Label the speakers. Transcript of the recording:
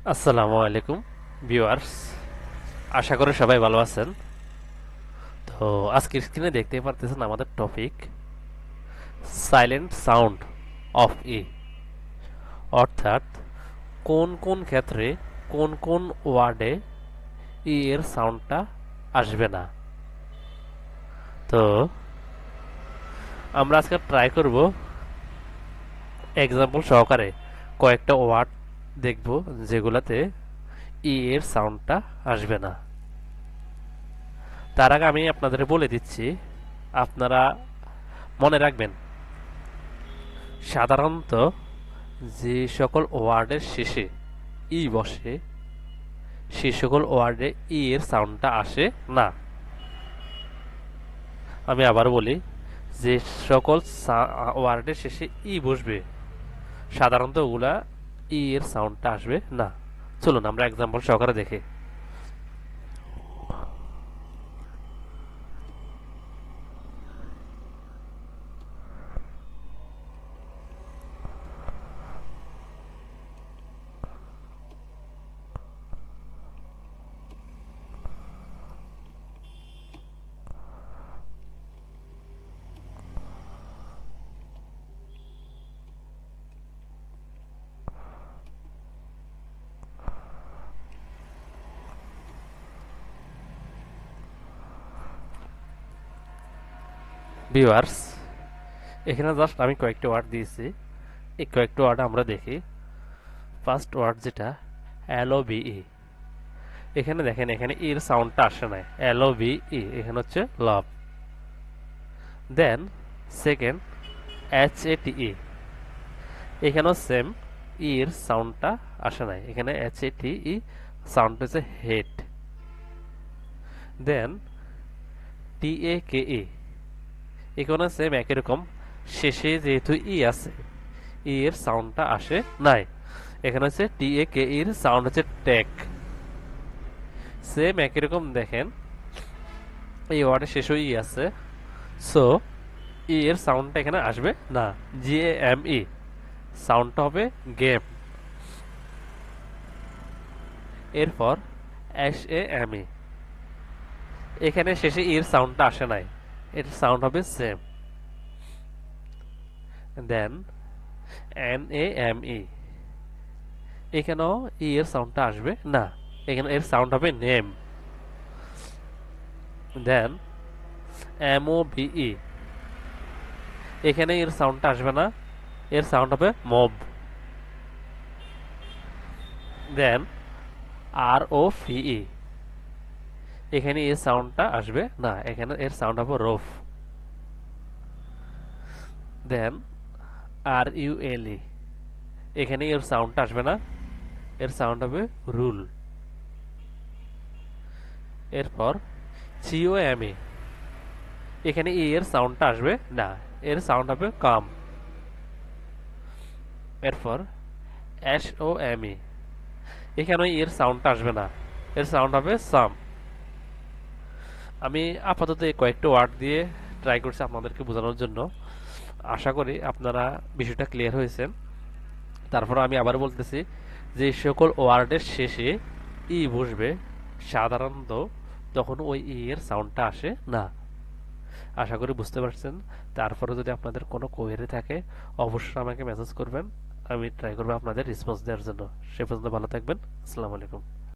Speaker 1: আসসালামু আলাইকুম ভিউয়ার্স, আশা করি সবাই ভালো আছেন। তো আজকের স্ক্রিনে দেখতেই পারতেছেন আমাদের টপিক সাইলেন্ট সাউন্ড অফ ই, অর্থাৎ কোন কোন ক্ষেত্রে কোন কোন ওয়ার্ডে ই এর সাউন্ডটা আসবে না। তো আমরা আজকে ট্রাই করব এক্সাম্পল সহকারে কয়েকটা ওয়ার্ড দেখব যেগুলাতে ই এর সাউন্ডটা আসবে না। তার আগে আমি আপনাদের বলে দিচ্ছি, আপনারা মনে রাখবেন সাধারণত যে সকল ওয়ার্ডের শেষে ই বসে সে সকল ওয়ার্ডে ই এর সাউন্ডটা আসে না। আমি আবার বলি, যে সকল ওয়ার্ডের শেষে ই বসবে সাধারণত ওগুলা ই এর সাউন্ডটা আসবে না। চলুন আমরা এক্সাম্পল সহকারে দেখি। ভিউয়ার্স, এখানে জাস্ট আমি কয়েকটা ওয়ার্ড দিয়েছি, এই কয়েকটা ওয়ার্ড আমরা দেখি। ফার্স্ট ওয়ার্ড যেটা এল ও বি ই, এখানে দেখেন এখানে এর সাউন্ডটা আসে না, এল ও বি ই এখানে হচ্ছে লাভ। দেন সেকেন্ড এইচ এ টি ই, এখানেও সেম ই এর সাউন্ডটা আসে নাই, এখানে H A T E sound হচ্ছে হেড। দেন টি এ কে ই, এখানে সেম একই রকম, শেষে যেহেতু ই আছে ই এর সাউন্ডটা আসে নাই, এখানে হচ্ছে টি এ কে এর সাউন্ড হচ্ছে টেক। সেম একই রকম দেখেন এই ওয়ার্ডের শেষে ই আছে, সো ই এর সাউন্ডটা এখানে আসবে না। জি এ এম ই সাউন্ডটা হবে গেম। এরপর এস এ এম ই, এখানে শেষে এর সাউন্ডটা আসে নাই, এর সাউন্ড হবে same. Then N A M E, এখানেও ই এর সাউন্ডটা আসবে না, এখানে এর সাউন্ড হবে নেম। দেন এম ও ভি ই, এখানে এর সাউন্ডটা আসবে না, এর সাউন্ড হবে মব। দেন আর ও ভি ই, এখানে এর সাউন্ডটা আসবে না, এখানে এর সাউন্ড হবে roof. Then are U L ই, এখানে এর সাউন্ডটা আসবে না, এর সাউন্ড হবে রুল। এরপর সিও এম এ, এখানে এর সাউন্ডটা আসবে না, এর সাউন্ড হবে কাম। এরপর এস ও এম ই, এখানে এর সাউন্ডটা আসবে না, এর সাউন্ড হবে সাম। আমি আপাতত এই কয়েকটা ওয়ার্ড দিয়ে ট্রাই করছি আপনাদেরকে বোঝানোর জন্য। আশা করি আপনারা বিষয়টা ক্লিয়ার হয়েছে। তারপর আমি আবার বলতেছি, যে সকল ওয়ার্ডের শেষে ই বসবে সাধারণত তখন ওই ই এর সাউন্ডটা আসে না। আশা করি বুঝতে পারছেন। তারপরে যদি আপনাদের কোনো কোয়েরি থাকে অবশ্যই আমাকে মেসেজ করবেন, আমি ট্রাই করবো আপনাদের রেসপন্স দেওয়ার জন্য। সে পর্যন্ত ভালো থাকবেন। আসসালামু আলাইকুম।